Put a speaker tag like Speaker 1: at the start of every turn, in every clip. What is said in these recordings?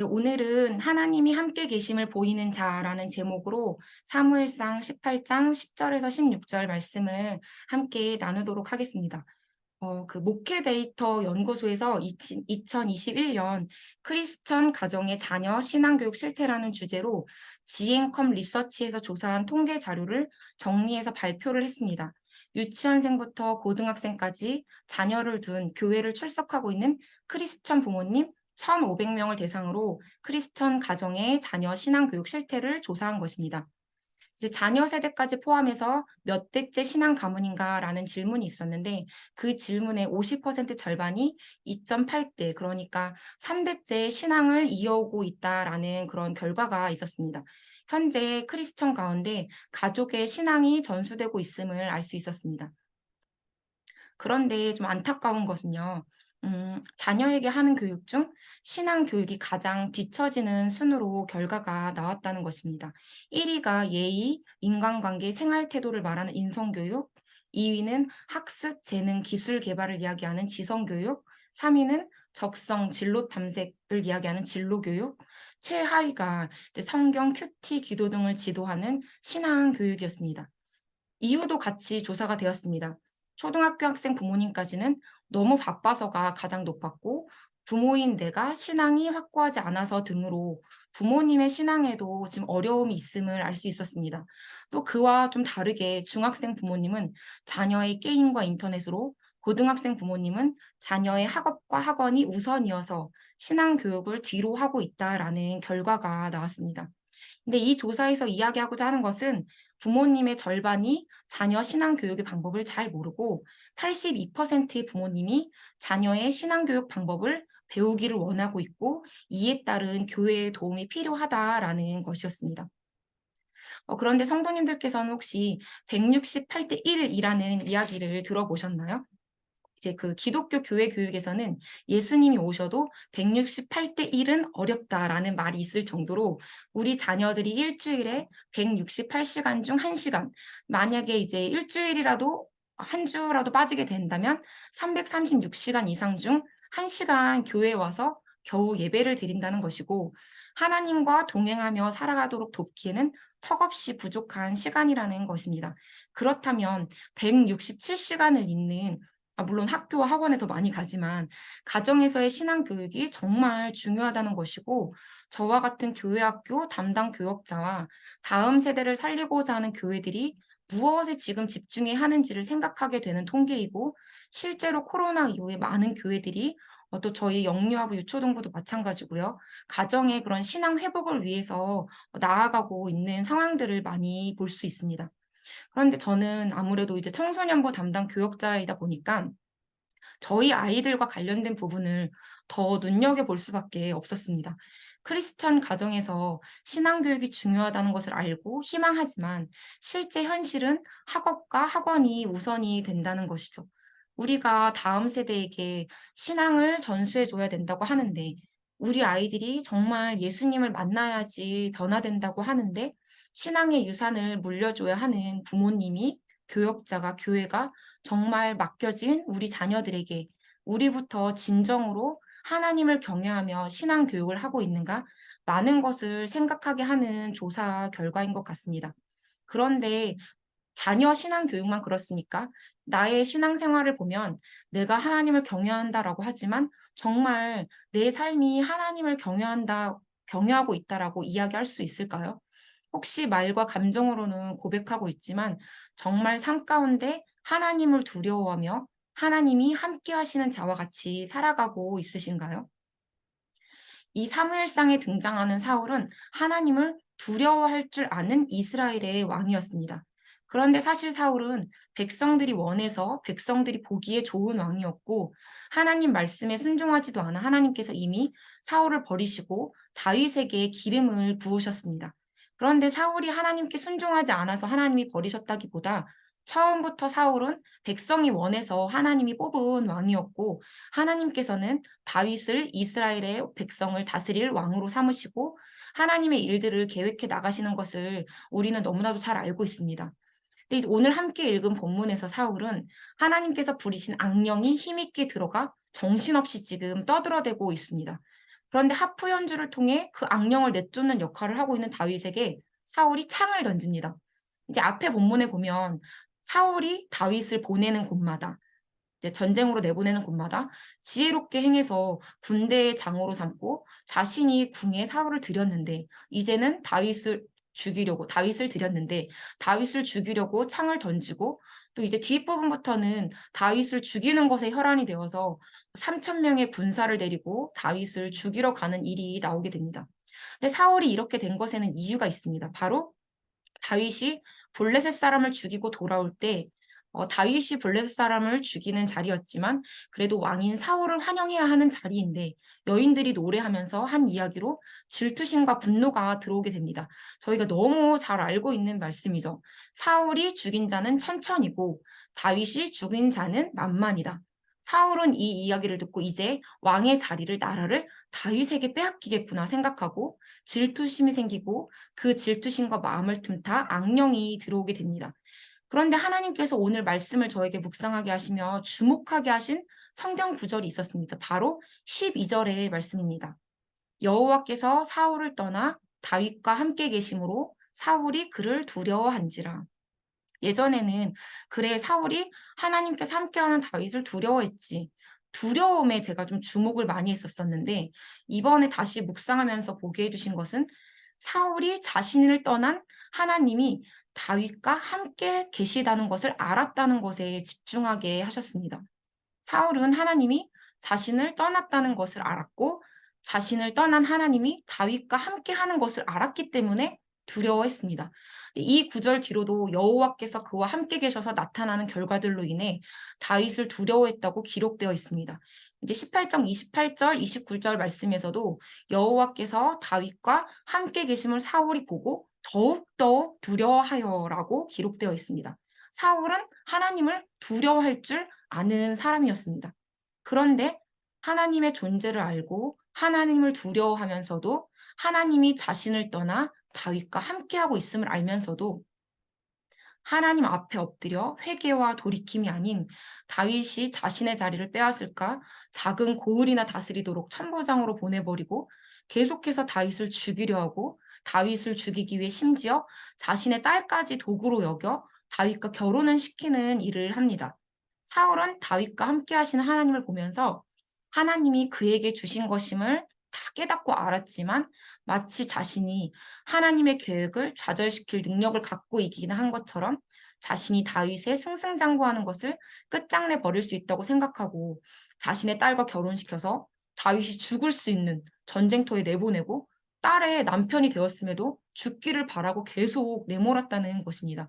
Speaker 1: 네, 오늘은 하나님이 함께 계심을 보이는 자라는 제목으로 사무엘상 18장 10절에서 16절 말씀을 함께 나누도록 하겠습니다. 목회 데이터 연구소에서 2021년 크리스천 가정의 자녀 신앙교육 실태라는 주제로 지앤컴 리서치에서 조사한 통계 자료를 정리해서 발표를 했습니다. 유치원생부터 고등학생까지 자녀를 둔 교회를 출석하고 있는 크리스천 부모님 1,500명을 대상으로 크리스천 가정의 자녀 신앙교육 실태를 조사한 것입니다. 이제 자녀 세대까지 포함해서 "몇 대째 신앙 가문인가?"라는 질문이 있었는데 그 질문의 50% 절반이 2.8대, 그러니까 3대째 신앙을 이어오고 있다라는 그런 결과가 있었습니다. 현재 크리스천 가운데 가족의 신앙이 전수되고 있음을 알 수 있었습니다. 그런데 좀 안타까운 것은요. 자녀에게 하는 교육 중 신앙 교육이 가장 뒤처지는 순으로 결과가 나왔다는 것입니다. 1 위가 예의, 인간관계, 생활 태도를 말하는 인성 교육, 2 위는 학습, 재능, 기술 개발을 이야기하는 지성 교육, 3 위는 적성, 진로 탐색을 이야기하는 진로 교육, 최하위가 이제 성경, 큐티, 기도 등을 지도하는 신앙 교육이었습니다. 이유도 같이 조사가 되었습니다. 초등학교 학생 부모님까지는 "너무 바빠서"가 가장 높았고, "부모인 내가 신앙이 확고하지 않아서" 등으로 부모님의 신앙에도 지금 어려움이 있음을 알 수 있었습니다. 또 그와 좀 다르게 중학생 부모님은 자녀의 게임과 인터넷으로, 고등학생 부모님은 자녀의 학업과 학원이 우선이어서 신앙 교육을 뒤로 하고 있다라는 결과가 나왔습니다. 근데 이 조사에서 이야기하고자 하는 것은 부모님의 절반이 자녀 신앙 교육의 방법을 잘 모르고 82%의 부모님이 자녀의 신앙 교육 방법을 배우기를 원하고 있고, 이에 따른 교회의 도움이 필요하다라는 것이었습니다. 그런데 성도님들께서는 혹시 168대 1이라는 이야기를 들어보셨나요? 이제 그 기독교 교회 교육에서는 "예수님이 오셔도 168대 1은 어렵다."라는 말이 있을 정도로 우리 자녀들이 일 주일에 168시간 중 1시간, 만약에 이제 일 주일이라도 한 주라도 빠지게 된다면 336시간 이상 중 1시간 교회에 와서 겨우 예배를 드린다는 것이고, 하나님과 동행하며 살아가도록 돕기에는 턱없이 부족한 시간이라는 것입니다. 그렇다면 167시간을 있는, 물론 학교와 학원에 더 많이 가지만 가정에서의 신앙 교육이 정말 중요하다는 것이고, 저와 같은 교회 학교 담당 교역자와 다음 세대를 살리고자 하는 교회들이 무엇에 지금 집중해야 하는지를 생각하게 되는 통계이고, 실제로 코로나 이후에 많은 교회들이, 또 저희 영유아부 유초등부도 마찬가지고요. 가정의 그런 신앙 회복을 위해서 나아가고 있는 상황들을 많이 볼 수 있습니다. 그런데 저는 아무래도 이제 청소년부 담당 교역자이다 보니까 저희 아이들과 관련된 부분을 더 눈여겨볼 수밖에 없었습니다. 크리스천 가정에서 신앙 교육이 중요하다는 것을 알고 희망하지만 실제 현실은 학업과 학원이 우선이 된다는 것이죠. 우리가 다음 세대에게 신앙을 전수해 줘야 된다고 하는데, 우리 아이들이 정말 예수님을 만나야지 변화된다고 하는데, 신앙의 유산을 물려줘야 하는 부모님이, 교역자가, 교회가 정말 맡겨진 우리 자녀들에게 우리부터 진정으로 하나님을 경외하며 신앙 교육을 하고 있는가, 많은 것을 생각하게 하는 조사 결과인 것 같습니다. 그런데 자녀 신앙 교육만 그렇습니까? 나의 신앙 생활을 보면 "내가 하나님을 경외한다."라고 하지만 정말 내 삶이 하나님을 경외하고 있다라고 이야기할 수 있을까요? 혹시 말과 감정으로는 고백하고 있지만 정말 삶 가운데 하나님을 두려워하며 하나님이 함께 하시는 자와 같이 살아가고 있으신가요? 이 사무엘상에 등장하는 사울은 하나님을 두려워할 줄 아는 이스라엘의 왕이었습니다. 그런데 사실 사울은 백성들이 원해서, 백성들이 보기에 좋은 왕이었고, 하나님 말씀에 순종하지도 않아 하나님께서 이미 사울을 버리시고 다윗에게 기름을 부으셨습니다. 그런데 사울이 하나님께 순종하지 않아서 하나님이 버리셨다기보다 처음부터 사울은 백성이 원해서 하나님이 뽑은 왕이었고, 하나님께서는 다윗을 이스라엘의 백성을 다스릴 왕으로 삼으시고 하나님의 일들을 계획해 나가시는 것을 우리는 너무나도 잘 알고 있습니다. 근데 이제 오늘 함께 읽은 본문에서 사울은 하나님께서 부리신 악령이 힘있게 들어가 정신없이 지금 떠들어대고 있습니다. 그런데 하프 연주를 통해 그 악령을 내쫓는 역할을 하고 있는 다윗에게 사울이 창을 던집니다. 이제 앞에 본문에 보면 사울이 다윗을 보내는 곳마다 이제 전쟁으로 내보내는 곳마다 지혜롭게 행해서 군대의 장으로 삼고 자신이 궁에 사울을 들였는데 이제는 다윗을 들였는데 다윗을 죽이려고 창을 던지고 또 이제 뒷부분부터는 다윗을 죽이는 것에 혈안이 되어서 3천 명의 군사를 데리고 다윗을 죽이러 가는 일이 나오게 됩니다. 근데 사울이 이렇게 된 것에는 이유가 있습니다. 바로 다윗이 블레셋 사람을 죽이고 돌아올 때 다윗이 블레셋 사람을 죽이는 자리였지만 그래도 왕인 사울을 환영해야 하는 자리인데 여인들이 노래하면서 한 이야기로 질투심과 분노가 들어오게 됩니다. 저희가 너무 잘 알고 있는 말씀이죠. 사울이 죽인 자는 천천이고 다윗이 죽인 자는 만만이다. 사울은 이 이야기를 듣고 이제 왕의 자리를 나라를 다윗에게 빼앗기겠구나 생각하고 질투심이 생기고 그 질투심과 마음을 틈타 악령이 들어오게 됩니다. 그런데 하나님께서 오늘 말씀을 저에게 묵상하게 하시며 주목하게 하신 성경 구절이 있었습니다. 바로 12절의 말씀입니다. 여호와께서 사울을 떠나 다윗과 함께 계심으로 사울이 그를 두려워한지라. 예전에는 그래 사울이 하나님께서 함께하는 다윗을 두려워했지. 두려움에 제가 좀 주목을 많이 했었었는데 이번에 다시 묵상하면서 보게 해주신 것은 사울이 자신을 떠난 하나님이 다윗과 함께 계시다는 것을 알았다는 것에 집중하게 하셨습니다. 사울은 하나님이 자신을 떠났다는 것을 알았고 자신을 떠난 하나님이 다윗과 함께 하는 것을 알았기 때문에 두려워했습니다. 이 구절 뒤로도 여호와께서 그와 함께 계셔서 나타나는 결과들로 인해 다윗을 두려워했다고 기록되어 있습니다. 이제 18장 28절, 29절 말씀에서도 여호와께서 다윗과 함께 계심을 사울이 보고 더욱더욱 두려워하여라고 기록되어 있습니다. 사울은 하나님을 두려워할 줄 아는 사람이었습니다. 그런데 하나님의 존재를 알고 하나님을 두려워하면서도 하나님이 자신을 떠나 다윗과 함께하고 있음을 알면서도 하나님 앞에 엎드려 회개와 돌이킴이 아닌 다윗이 자신의 자리를 빼앗을까 작은 고을이나 다스리도록 천부장으로 보내버리고 계속해서 다윗을 죽이려 하고 다윗을 죽이기 위해 심지어 자신의 딸까지 도구로 여겨 다윗과 결혼을 시키는 일을 합니다. 사울은 다윗과 함께 하시는 하나님을 보면서 하나님이 그에게 주신 것임을 다 깨닫고 알았지만 마치 자신이 하나님의 계획을 좌절시킬 능력을 갖고 있기는 한 것처럼 자신이 다윗의 승승장구하는 것을 끝장내 버릴 수 있다고 생각하고 자신의 딸과 결혼시켜서 다윗이 죽을 수 있는 전쟁터에 내보내고 딸의 남편이 되었음에도 죽기를 바라고 계속 내몰았다는 것입니다.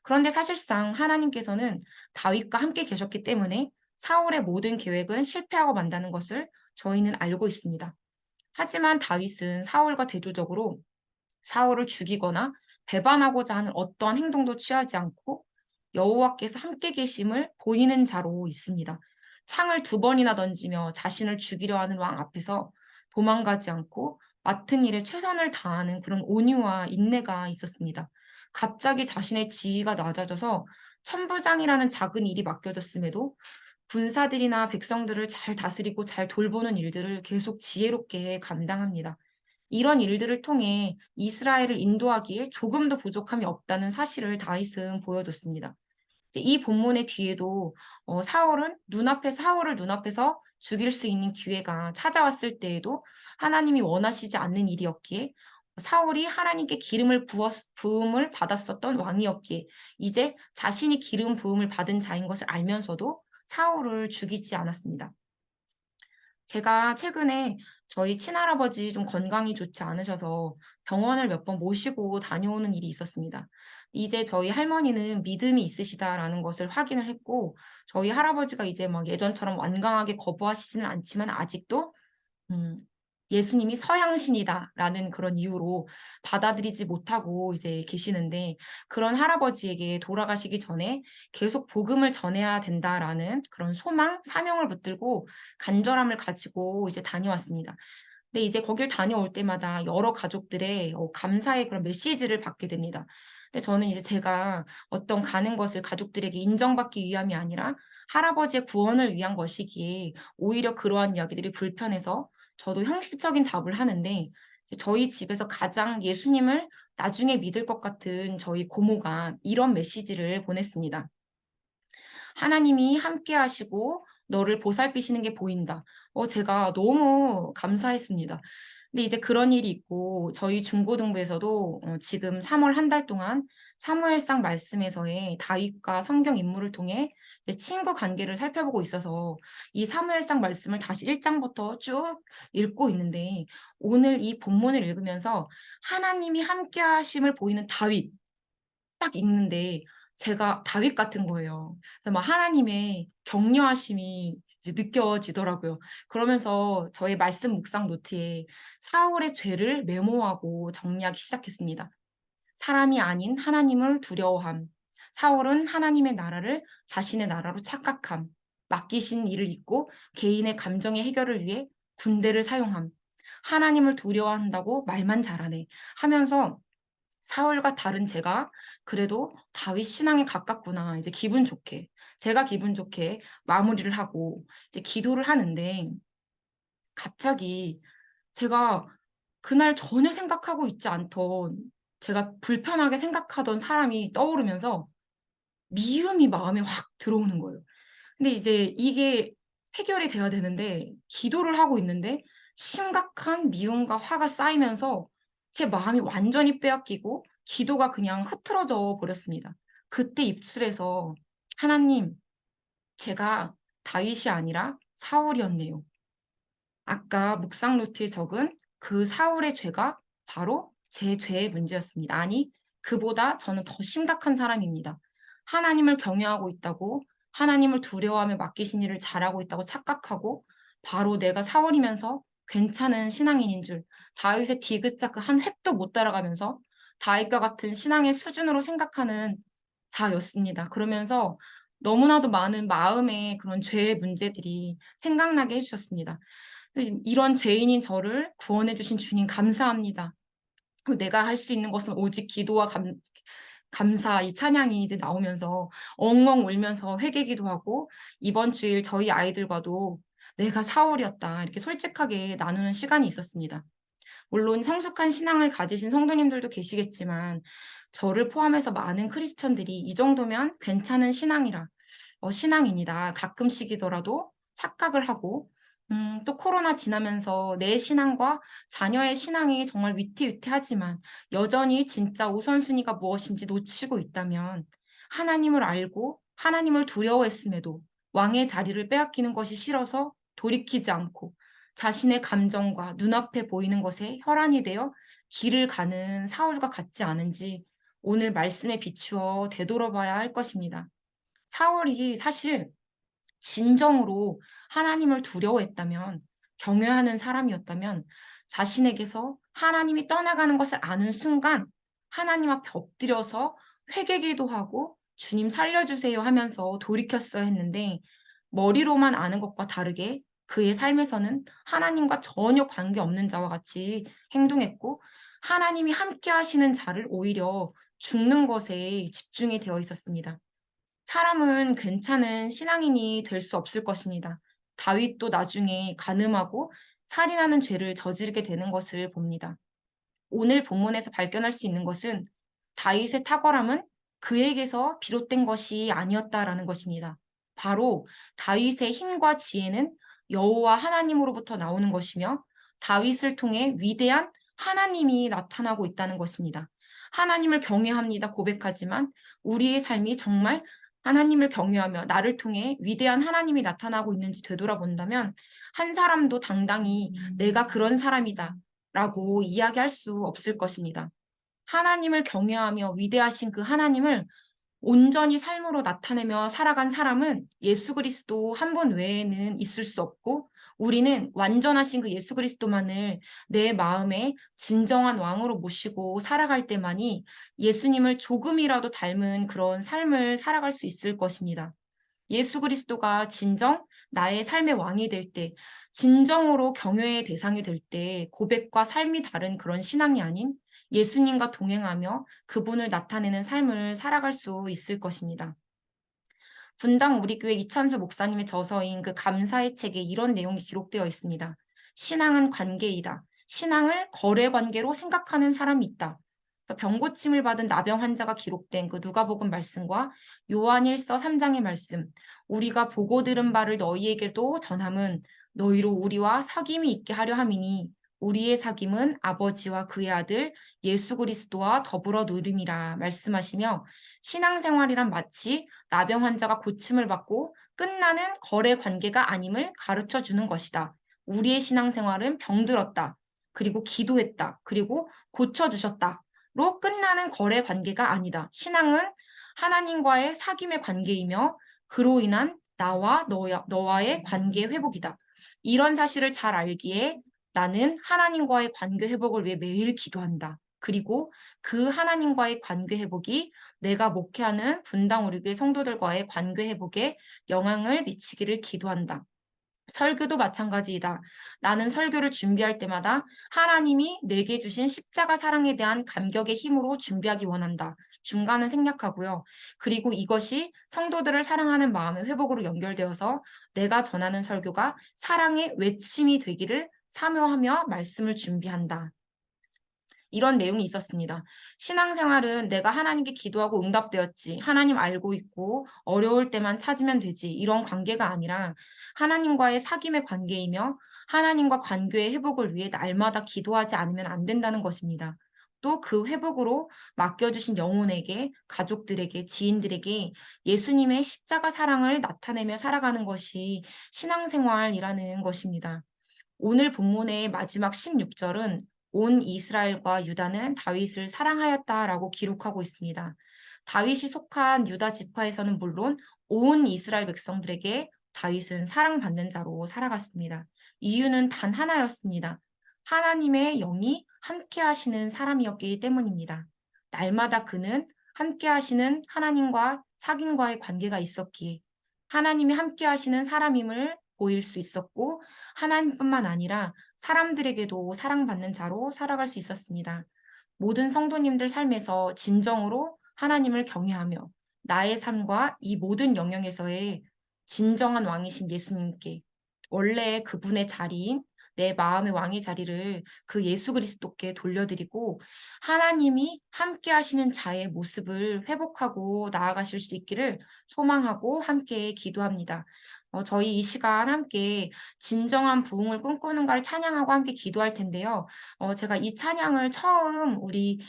Speaker 1: 그런데 사실상 하나님께서는 다윗과 함께 계셨기 때문에 사울의 모든 계획은 실패하고 만다는 것을 저희는 알고 있습니다. 하지만 다윗은 사울과 대조적으로 사울을 죽이거나 배반하고자 하는 어떠한 행동도 취하지 않고 여호와께서 함께 계심을 보이는 자로 있습니다. 창을 2번이나 던지며 자신을 죽이려 하는 왕 앞에서 도망가지 않고 맡은 일에 최선을 다하는 그런 온유와 인내가 있었습니다. 갑자기 자신의 지위가 낮아져서 천부장이라는 작은 일이 맡겨졌음에도 군사들이나 백성들을 잘 다스리고 잘 돌보는 일들을 계속 지혜롭게 감당합니다. 이런 일들을 통해 이스라엘을 인도하기에 조금도 부족함이 없다는 사실을 다윗은 보여줬습니다. 이제 이 본문의 뒤에도 사울을 눈앞에서 죽일 수 있는 기회가 찾아왔을 때에도 하나님이 원하시지 않는 일이었기에 사울이 하나님께 부음을 받았었던 왕이었기에 이제 자신이 기름 부음을 받은 자인 것을 알면서도 사울을 죽이지 않았습니다. 제가 최근에 저희 친할아버지 좀 건강이 좋지 않으셔서 병원을 몇 번 모시고 다녀오는 일이 있었습니다. 이제 저희 할머니는 믿음이 있으시다라는 것을 확인을 했고, 저희 할아버지가 이제 막 예전처럼 완강하게 거부하시지는 않지만 아직도 음, 예수님이 서양신이다라는 그런 이유로 받아들이지 못하고 이제 계시는데 그런 할아버지에게 돌아가시기 전에 계속 복음을 전해야 된다라는 그런 소망, 사명을 붙들고 간절함을 가지고 이제 다녀왔습니다. 근데 이제 거길 다녀올 때마다 여러 가족들의 감사의 그런 메시지를 받게 됩니다. 근데 저는 이제 제가 어떤 가는 것을 가족들에게 인정받기 위함이 아니라 할아버지의 구원을 위한 것이기에 오히려 그러한 이야기들이 불편해서 저도 형식적인 답을 하는데 이제 저희 집에서 가장 예수님을 나중에 믿을 것 같은 저희 고모가 이런 메시지를 보냈습니다. 하나님이 함께 하시고 너를 보살피시는 게 보인다. 제가 너무 감사했습니다. 근데 이제 그런 일이 있고 저희 중고등부에서도 지금 3월 한 달 동안 사무엘상 말씀에서의 다윗과 성경 인물을 통해 이제 친구 관계를 살펴보고 있어서 이 사무엘상 말씀을 다시 1 장부터 쭉 읽고 있는데 오늘 이 본문을 읽으면서 하나님이 함께 하심을 보이는 다윗 딱 읽는데 제가 다윗 같은 거예요. 그래서 막 하나님의 격려하심이 이제 느껴지더라고요. 그러면서 저의 말씀 묵상 노트에 사울의 죄를 메모하고 정리하기 시작했습니다. 사람이 아닌 하나님을 두려워함. 사울은 하나님의 나라를 자신의 나라로 착각함. 맡기신 일을 잊고 개인의 감정의 해결을 위해 군대를 사용함. 하나님을 두려워한다고 말만 잘하네. 하면서 사울과 다른 제가 그래도 '다윗 신앙에 가깝구나.' 이제 기분 좋게 제가 기분 좋게 마무리를 하고 이제 기도를 하는데 갑자기 제가 그날 전혀 생각하고 있지 않던 제가 불편하게 생각하던 사람이 떠오르면서 미움이 마음에 확 들어오는 거예요. 근데 이제 이게 해결이 돼야 되는데 기도를 하고 있는데 심각한 미움과 화가 쌓이면서 제 마음이 완전히 빼앗기고 기도가 그냥 흐트러져 버렸습니다. 그때 입술에서 "하나님, 제가 다윗이 아니라 사울이었네요." 아까 묵상 노트에 적은 그 사울의 죄가 바로 제 죄의 문제였습니다. 아니, 그보다 저는 더 심각한 사람입니다. 하나님을 경외하고 있다고, 하나님을 두려워하며 맡기신 일을 잘하고 있다고 착각하고, 바로 내가 사울이면서 괜찮은 신앙인인 줄, 다윗의 디귿자 그 한 획도 못 따라가면서 다윗과 같은 신앙의 수준으로 생각하는 자였습니다. 그러면서 너무나도 많은 마음의 그런 죄의 문제들이 생각나게 해 주셨습니다. 이런 죄인인 저를 구원해 주신 주님 감사합니다. 내가 할 수 있는 것은 오직 기도와 감사 이 찬양이 이제 나오면서 엉엉 울면서 회개기도하고 이번 주일 저희 아이들과도 "내가 사울이었다." 이렇게 솔직하게 나누는 시간이 있었습니다. 물론 성숙한 신앙을 가지신 성도님들도 계시겠지만 저를 포함해서 많은 크리스천들이 이 정도면 괜찮은 신앙인이다. 가끔씩이더라도 착각을 하고 또 코로나 지나면서 내 신앙과 자녀의 신앙이 정말 위태위태하지만 여전히 진짜 우선순위가 무엇인지 놓치고 있다면 하나님을 알고 하나님을 두려워했음에도 왕의 자리를 빼앗기는 것이 싫어서 돌이키지 않고 자신의 감정과 눈앞에 보이는 것에 혈안이 되어 길을 가는 사울과 같지 않은지 오늘 말씀에 비추어 되돌아봐야 할 것입니다. 사울이 사실 진정으로 하나님을 두려워했다면, 경외하는 사람이었다면 자신에게서 하나님이 떠나가는 것을 아는 순간 하나님 앞에 엎드려서 회개기도하고 "주님 살려주세요." 하면서 돌이켰어야 했는데 머리로만 아는 것과 다르게 그의 삶에서는 하나님과 전혀 관계없는 자와 같이 행동했고 하나님이 함께 하시는 자를 오히려 죽는 것에 집중이 되어 있었습니다. 사람은 괜찮은 신앙인이 될 수 없을 것입니다. 다윗도 나중에 간음하고 살인하는 죄를 저지르게 되는 것을 봅니다. 오늘 본문에서 발견할 수 있는 것은 다윗의 탁월함은 그에게서 비롯된 것이 아니었다라는 것입니다. 바로 다윗의 힘과 지혜는 여호와 하나님으로부터 나오는 것이며 다윗을 통해 위대한 하나님이 나타나고 있다는 것입니다. 하나님을 경외합니다 고백하지만 우리의 삶이 정말 하나님을 경외하며 나를 통해 위대한 하나님이 나타나고 있는지 되돌아본다면 한 사람도 당당히 '내가 그런 사람이다.' 라고 이야기할 수 없을 것입니다. 하나님을 경외하며 위대하신 그 하나님을 온전히 삶으로 나타내며 살아간 사람은 예수 그리스도 한 분 외에는 있을 수 없고 우리는 완전하신 그 예수 그리스도만을 내 마음에 진정한 왕으로 모시고 살아갈 때만이 예수님을 조금이라도 닮은 그런 삶을 살아갈 수 있을 것입니다. 예수 그리스도가 진정 나의 삶의 왕이 될 때, 진정으로 경외의 대상이 될 때 고백과 삶이 다른 그런 신앙이 아닌 예수님과 동행하며 그분을 나타내는 삶을 살아갈 수 있을 것입니다. 분당 우리교회 이찬수 목사님의 저서인 그 감사의 책에 이런 내용이 기록되어 있습니다. 신앙은 관계이다. 신앙을 거래 관계로 생각하는 사람이 있다. 그래서 병고침을 받은 나병 환자가 기록된 그 누가복음 말씀과 요한일서 3장의 말씀, 우리가 보고 들은 바를 너희에게도 전함은 너희로 우리와 사귐이 있게 하려 함이니 우리의 사귐은 아버지와 그의 아들 예수 그리스도와 더불어 누림이라 말씀하시며, 신앙생활이란 마치 나병 환자가 고침을 받고 끝나는 거래 관계가 아님을 가르쳐 주는 것이다. 우리의 신앙생활은 병들었다. 그리고 기도했다. 그리고 고쳐주셨다. 로 끝나는 거래 관계가 아니다. 신앙은 하나님과의 사귐의 관계이며 그로 인한 나와 너와의 관계 회복이다. 이런 사실을 잘 알기에 나는 하나님과의 관계 회복을 위해 매일 기도한다. 그리고 그 하나님과의 관계 회복이 내가 목회하는 분당 우리 교회 성도들과의 관계 회복에 영향을 미치기를 기도한다. 설교도 마찬가지이다. 나는 설교를 준비할 때마다 하나님이 내게 주신 십자가 사랑에 대한 감격의 힘으로 준비하기 원한다. 중간은 생략하고요. 그리고 이것이 성도들을 사랑하는 마음의 회복으로 연결되어서 내가 전하는 설교가 사랑의 외침이 되기를 사모하며 말씀을 준비한다. 이런 내용이 있었습니다. 신앙생활은 내가 하나님께 기도하고 응답되었지, 하나님 알고 있고 어려울 때만 찾으면 되지, 이런 관계가 아니라 하나님과의 사귐의 관계이며 하나님과 관계의 회복을 위해 날마다 기도하지 않으면 안 된다는 것입니다. 또 그 회복으로 맡겨주신 영혼에게, 가족들에게, 지인들에게 예수님의 십자가 사랑을 나타내며 살아가는 것이 신앙생활이라는 것입니다. 오늘 본문의 마지막 16절은 온 이스라엘과 유다는 다윗을 사랑하였다라고 기록하고 있습니다. 다윗이 속한 유다 지파에서는 물론 온 이스라엘 백성들에게 다윗은 사랑받는 자로 살아갔습니다. 이유는 단 하나였습니다. 하나님의 영이 함께 하시는 사람이었기 때문입니다. 날마다 그는 함께 하시는 하나님과 사귐과의 관계가 있었기에 하나님이 함께 하시는 사람임을 보일 수 있었고, 하나님뿐만 아니라 사람들에게도 사랑받는 자로 살아갈 수 있었습니다. 모든 성도님들 삶에서 진정으로 하나님을 경외하며 나의 삶과 이 모든 영역에서의 진정한 왕이신 예수님께, 원래 그분의 자리인 내 마음의 왕의 자리를 그 예수 그리스도께 돌려드리고 하나님이 함께 하시는 자의 모습을 회복하고 나아가실 수 있기를 소망하고 함께 기도합니다. 저희 이 시간 함께 진정한 부흥을 꿈꾸는가를 찬양하고 함께 기도할 텐데요. 제가 이 찬양을 처음 우리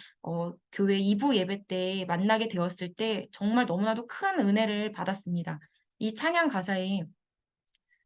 Speaker 1: 교회 2부 예배 때 만나게 되었을 때 정말 너무나도 큰 은혜를 받았습니다. 이 찬양 가사에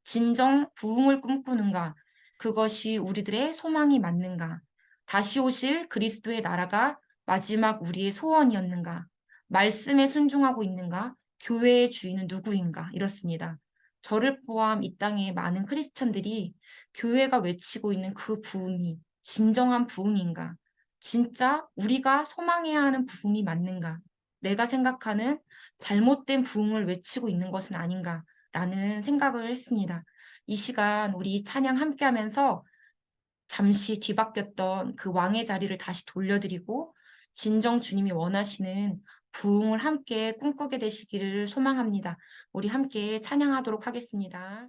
Speaker 1: 진정 부흥을 꿈꾸는가? 그것이 우리들의 소망이 맞는가? 다시 오실 그리스도의 나라가 마지막 우리의 소원이었는가? 말씀에 순종하고 있는가? 교회의 주인은 누구인가? 이렇습니다. 저를 포함 이 땅의 많은 크리스천들이 교회가 외치고 있는 그 부흥이 진정한 부흥인가? 진짜 우리가 소망해야 하는 부흥이 맞는가? 내가 생각하는 잘못된 부흥을 외치고 있는 것은 아닌가? 라는 생각을 했습니다. 이 시간 우리 찬양 함께 하면서 잠시 뒤바뀌었던 그 왕의 자리를 다시 돌려드리고 진정 주님이 원하시는 부흥을 함께 꿈꾸게 되시기를 소망합니다. 우리 함께 찬양하도록 하겠습니다.